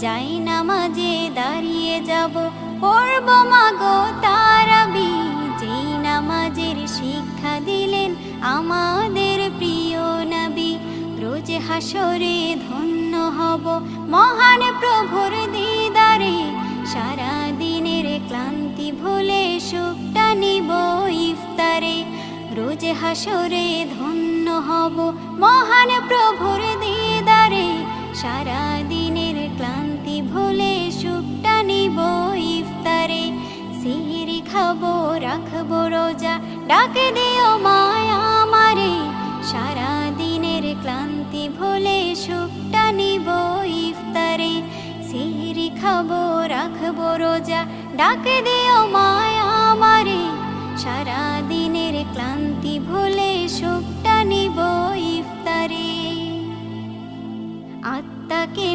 যাই নামাজে দাঁড়িয়ে যাব, পড়ব মাগো তারাবি। যেই নামাজের শিক্ষা দিলেন আমাদের প্রিয় নবী। রোজ হাসরে ধন্য হব মহান প্রভুর দিদারে, সারা দিনের ক্লান্তি ভুলে সুখটা নিব ইফতারে। রোজ হাসরে ধন্য হব মহান প্রভুর দিদারে, সারা দিনের ক্লান্তি ভুলে সুখটা নিব ইফতারে। সিহরি খাবো রাখবো রোজা, ডাকে দিও মায়া আমারে, সারা দিনের ক্লান্তি ভুলে সুখটা নিব ইফতারে। সিহরি খাবো রাখবো রোজা, ডাকে দিও মায়া আমারে, সারা দিনের ক্লান্তি ভুলে সুখটা নিব ইফতারে। আত্মাকে